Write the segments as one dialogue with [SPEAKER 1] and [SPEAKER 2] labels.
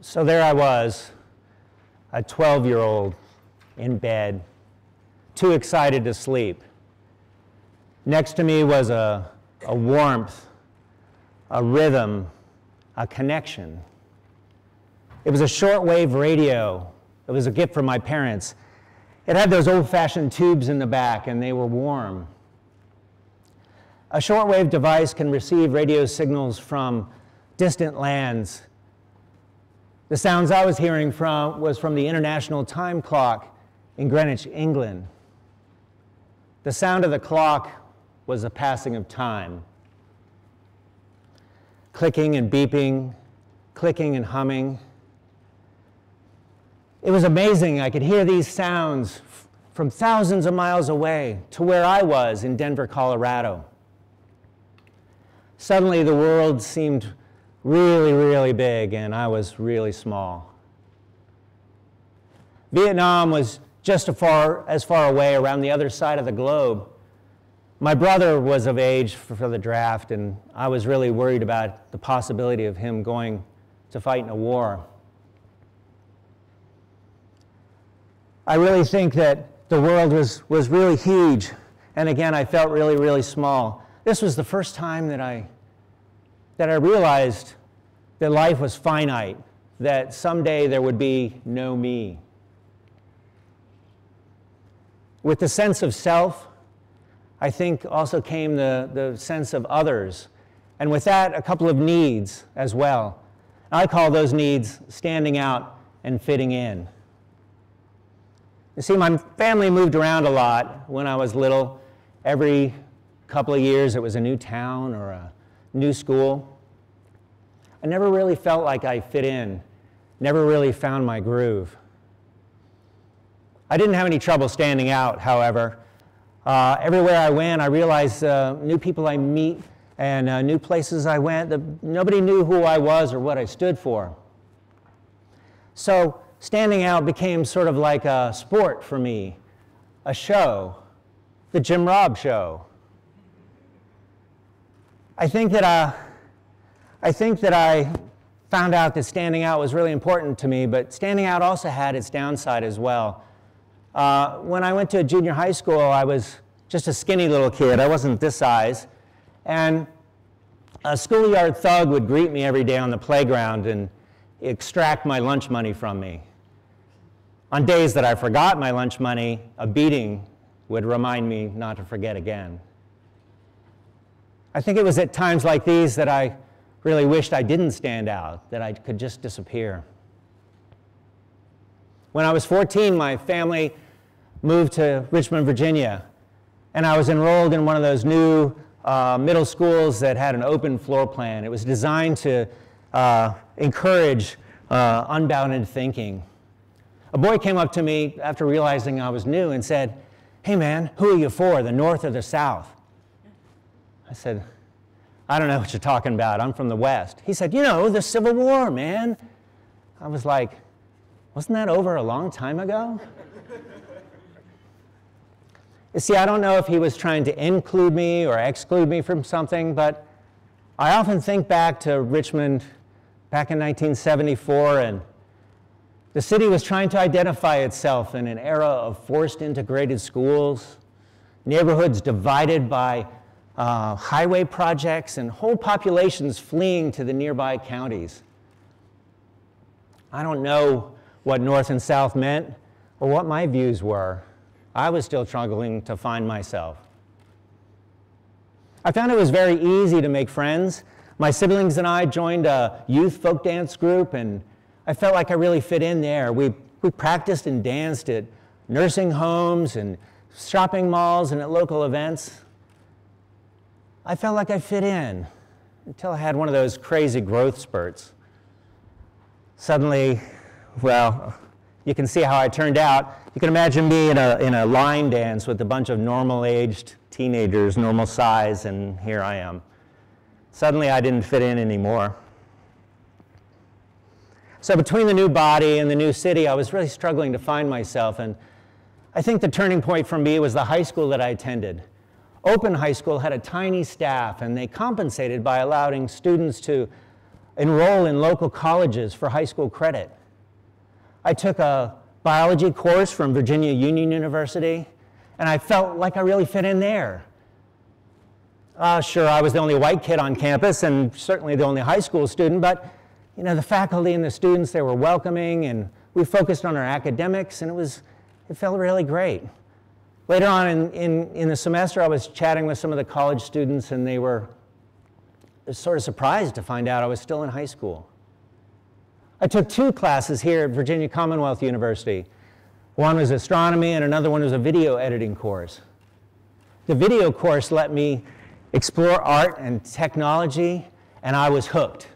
[SPEAKER 1] So there I was, a 12-year-old in bed, too excited to sleep. Next to me was a warmth, a rhythm, a connection. It was a shortwave radio. It was a gift from my parents. It had those old-fashioned tubes in the back, and they were warm. A shortwave device can receive radio signals from distant lands. The sounds I was hearing was from the International Time Clock in Greenwich, England. The sound of the clock was the passing of time. Clicking and beeping, clicking and humming. It was amazing. I could hear these sounds from thousands of miles away to where I was in Denver, Colorado. Suddenly, the world seemed really, really big, and I was really small. Vietnam was just as far away around the other side of the globe. My brother was of age for the draft, and I was really worried about the possibility of him going to fight in a war. I really think that the world was really huge, and again, I felt really, really small. This was the first time that I realized that life was finite, that someday there would be no me. With the sense of self, I think also came the sense of others, and with that, a couple of needs as well. I call those needs standing out and fitting in. You see, my family moved around a lot when I was little. Every couple of years, it was a new town or a new school. I never really felt like I fit in, never really found my groove. I didn't have any trouble standing out, however. Everywhere I went, I realized new people I meet and new places I went, nobody knew who I was or what I stood for. So standing out became sort of like a sport for me, a show, the Jim Robb show. I think that I found out that standing out was really important to me, but standing out also had its downside as well. When I went to junior high school, I was just a skinny little kid. I wasn't this size. And a schoolyard thug would greet me every day on the playground and extract my lunch money from me. On days that I forgot my lunch money, a beating would remind me not to forget again. I think it was at times like these that I really wished I didn't stand out, that I could just disappear. When I was 14, my family moved to Richmond, Virginia, and I was enrolled in one of those new middle schools that had an open floor plan. It was designed to encourage unbounded thinking. A boy came up to me after realizing I was new and said, "Hey man, who are you for, the North or the South?" I said, "I don't know what you're talking about. I'm from the West." He said, "You know, the Civil War, man." I was like, wasn't that over a long time ago? You see, I don't know if he was trying to include me or exclude me from something, but I often think back to Richmond back in 1974, and the city was trying to identify itself in an era of forced integrated schools, neighborhoods divided by highway projects, and whole populations fleeing to the nearby counties. I don't know what North and South meant or what my views were. I was still struggling to find myself. I found it was very easy to make friends. My siblings and I joined a youth folk dance group, and I felt like I really fit in there. We practiced and danced at nursing homes and shopping malls and at local events. I felt like I fit in until I had one of those crazy growth spurts. Suddenly, well, you can see how I turned out. You can imagine me in a line dance with a bunch of normal-aged teenagers, normal size, and here I am. Suddenly, I didn't fit in anymore. So between the new body and the new city, I was really struggling to find myself, and I think the turning point for me was the high school that I attended. Open High School had a tiny staff, and they compensated by allowing students to enroll in local colleges for high school credit. I took a biology course from Virginia Union University, and I felt like I really fit in there. Sure, I was the only white kid on campus and certainly the only high school student, but the faculty and the students, they were welcoming, and we focused on our academics, and it felt really great. Later on in the semester, I was chatting with some of the college students, and they were sort of surprised to find out I was still in high school. I took 2 classes here at Virginia Commonwealth University. One was astronomy, and another one was a video editing course. The video course let me explore art and technology, and I was hooked.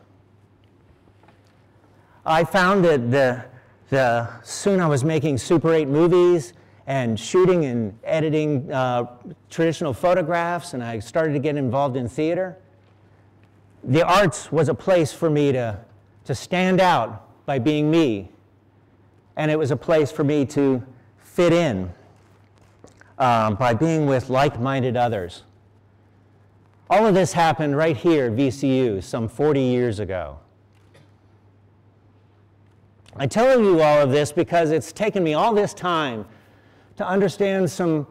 [SPEAKER 1] I found that soon I was making Super 8 movies and shooting and editing traditional photographs, and I started to get involved in theater. The arts was a place for me to stand out by being me, and it was a place for me to fit in by being with like-minded others. All of this happened right here at VCU some 40 years ago. I tell you all of this because it's taken me all this time to understand some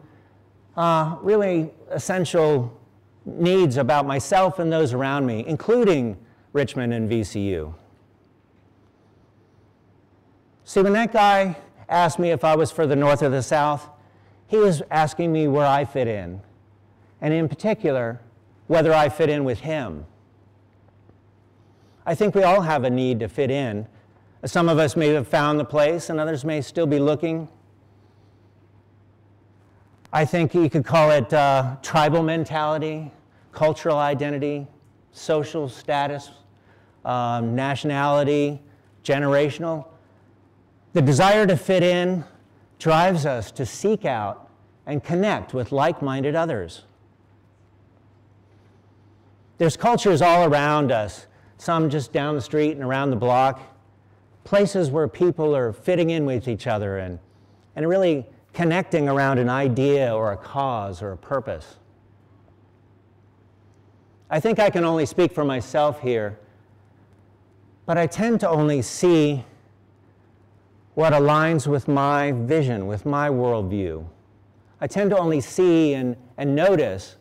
[SPEAKER 1] really essential needs about myself and those around me, including Richmond and VCU. See, when that guy asked me if I was for the North or the South, he was asking me where I fit in, and in particular, whether I fit in with him. I think we all have a need to fit in. Some of us may have found the place, and others may still be looking. I think you could call it tribal mentality, cultural identity, social status, nationality, generational. The desire to fit in drives us to seek out and connect with like-minded others. There's cultures all around us, some just down the street and around the block, places where people are fitting in with each other and really connecting around an idea or a cause or a purpose. I think I can only speak for myself here, but I tend to only see what aligns with my vision, with my worldview. I tend to only see and notice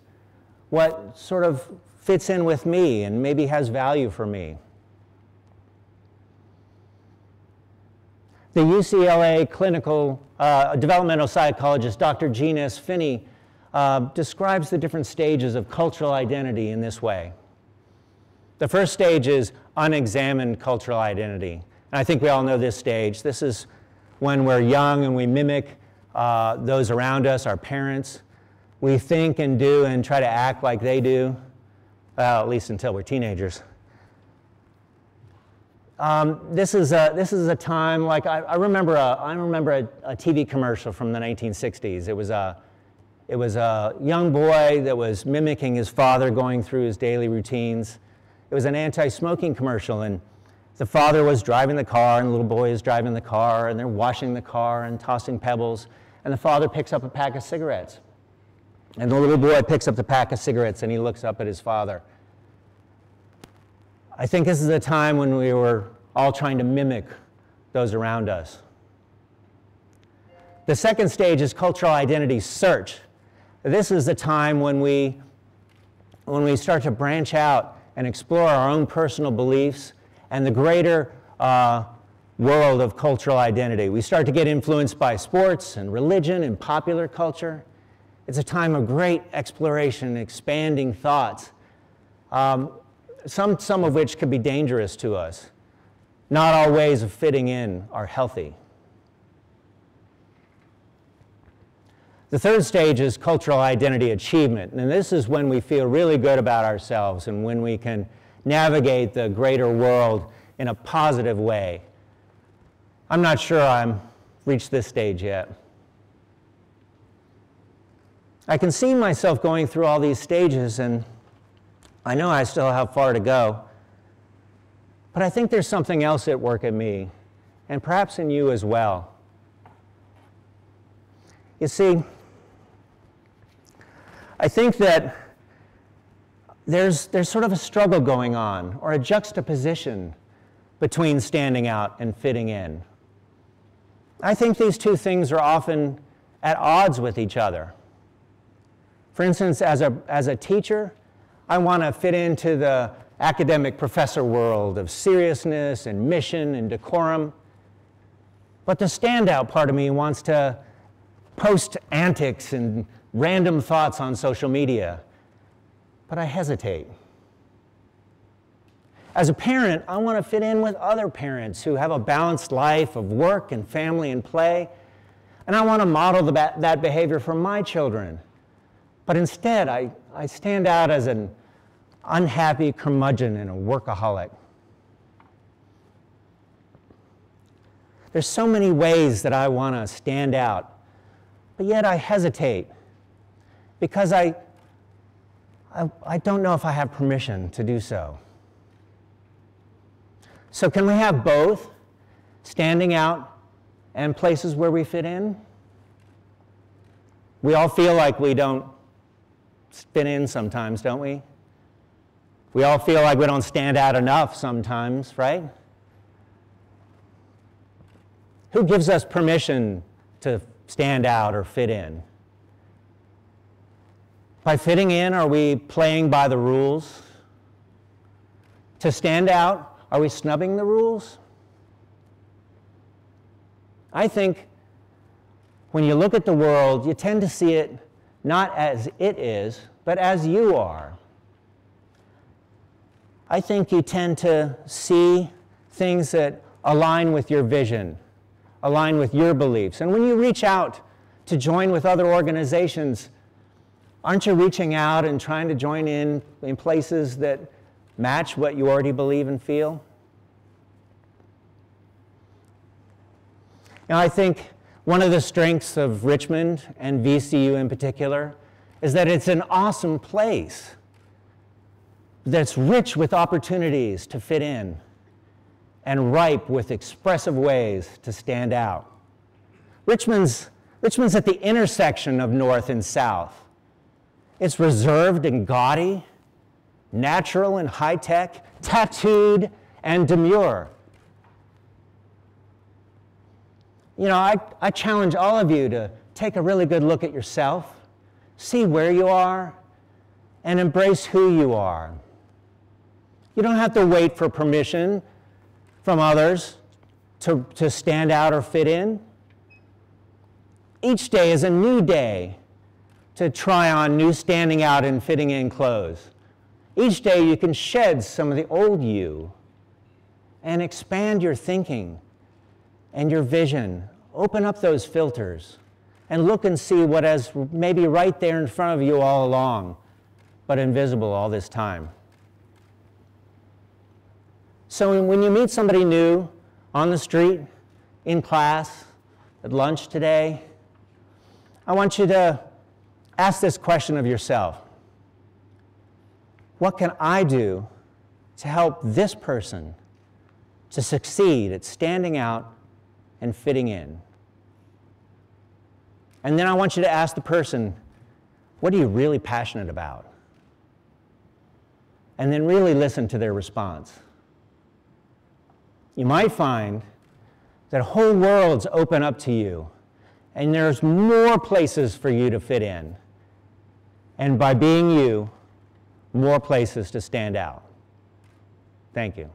[SPEAKER 1] what sort of fits in with me and maybe has value for me. The UCLA clinical developmental psychologist, Dr. Gene S. Finney, describes the different stages of cultural identity in this way. The first stage is unexamined cultural identity. And I think we all know this stage. This is when we're young and we mimic those around us, our parents. We think and do and try to act like they do, at least until we're teenagers. This is a time, like I remember a TV commercial from the 1960s. It was a young boy that was mimicking his father going through his daily routines. It was an anti-smoking commercial, and the father was driving the car, and the little boy is driving the car, and they're washing the car and tossing pebbles, and the father picks up a pack of cigarettes. And the little boy picks up the pack of cigarettes, and he looks up at his father. I think this is a time when we were all trying to mimic those around us. The second stage is cultural identity search. This is the time when we start to branch out and explore our own personal beliefs and the greater world of cultural identity. We start to get influenced by sports and religion and popular culture. It's a time of great exploration, expanding thoughts, some of which could be dangerous to us. Not all ways of fitting in are healthy. The third stage is cultural identity achievement, and this is when we feel really good about ourselves and when we can navigate the greater world in a positive way. I'm not sure I've reached this stage yet. I can see myself going through all these stages, and I know I still have far to go, but I think there's something else at work in me, and perhaps in you as well. You see, I think that there's sort of a struggle going on, or a juxtaposition between standing out and fitting in. I think these two things are often at odds with each other. For instance, as a teacher, I want to fit into the academic professor world of seriousness and mission and decorum. But the standout part of me wants to post antics and random thoughts on social media. But I hesitate. As a parent, I want to fit in with other parents who have a balanced life of work and family and play. And I want to model that behavior for my children. But instead, I stand out as an unhappy curmudgeon and a workaholic. There's so many ways that I want to stand out, but yet I hesitate because I don't know if I have permission to do so. So can we have both, standing out and places where we fit in? We all feel like we don't fit in sometimes, don't we? We all feel like we don't stand out enough sometimes, right? Who gives us permission to stand out or fit in? By fitting in, are we playing by the rules? To stand out, are we snubbing the rules? I think when you look at the world, you tend to see it not as it is, but as you are. I think you tend to see things that align with your vision, align with your beliefs. And when you reach out to join with other organizations, aren't you reaching out and trying to join in places that match what you already believe and feel? Now, I think one of the strengths of Richmond and VCU in particular is that it's an awesome place that's rich with opportunities to fit in and ripe with expressive ways to stand out. Richmond's at the intersection of North and South. It's reserved and gaudy, natural and high-tech, tattooed and demure. You know, I challenge all of you to take a really good look at yourself, see where you are, and embrace who you are. You don't have to wait for permission from others to stand out or fit in. Each day is a new day to try on new standing out and fitting in clothes. Each day you can shed some of the old you and expand your thinking and your vision. Open up those filters and look and see what is maybe right there in front of you all along, but invisible all this time. So when you meet somebody new on the street, in class, at lunch today, I want you to ask this question of yourself. What can I do to help this person to succeed at standing out and fitting in? And then I want you to ask the person, what are you really passionate about? And then really listen to their response. You might find that whole worlds open up to you, and there's more places for you to fit in. And by being you, more places to stand out. Thank you.